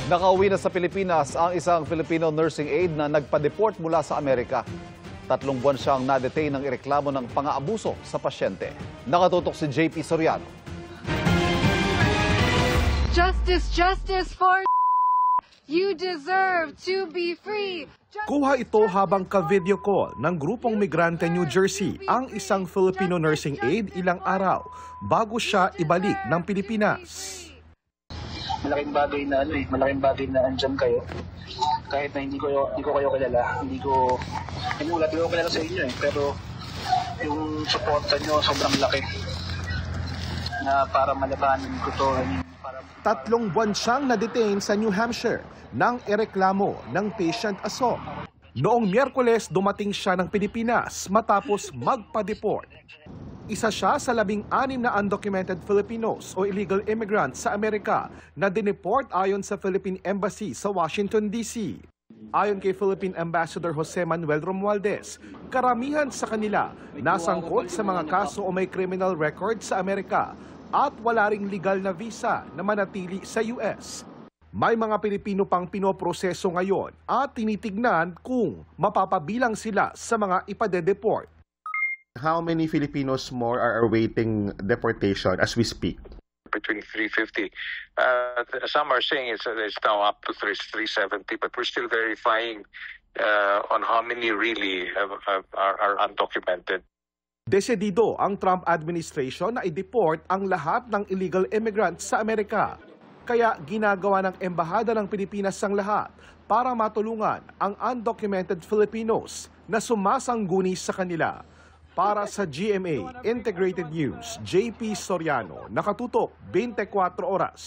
Nakauwi na sa Pilipinas ang isang Filipino nursing aide na nagpa-deport mula sa Amerika. 3 buwan siyang na-detain ng ireklamo ng pang-aabuso sa pasyente. Nakatutok si JP Soriano. Justice, justice for you deserve to be free. Kuha ito habang ka-video call ng grupong migrante New Jersey ang isang Filipino nursing aide ilang araw bago siya ibalik ng Pilipinas. Malaking bagay na andyan kayo. Kahit na hindi ko kayo kilala, hindi ko kilala sa inyo pero yung suporta nyo sobrang laki na para malabanan ko to. 3 buwan siyang na-detain sa New Hampshire nang ireklamo ng patient assault. Noong Miyerkules, dumating siya ng Pilipinas matapos magpa-deport. Isa siya sa 16 na undocumented Filipinos o illegal immigrants sa Amerika na dineport ayon sa Philippine Embassy sa Washington, D.C. Ayon kay Philippine Ambassador Jose Manuel Romualdez, karamihan sa kanila nasangkot sa mga kaso o may criminal record sa Amerika at wala ring legal na visa na manatili sa US. May mga Pilipino pang pinoproseso ngayon at tinitignan kung mapapabilang sila sa mga ipade-deport. How many Filipinos more are awaiting deportation as we speak? Between 350. Some are saying it's now up to 370, but we're still verifying on how many really are undocumented. Desidido ang Trump administration na i-deport ang lahat ng illegal immigrants sa Amerika. Kaya ginagawa ng Embahada ng Pilipinas ang lahat para matulungan ang undocumented Filipinos na sumasangguni sa kanila. Para sa GMA Integrated News, JP Soriano, nakatutok 24 oras.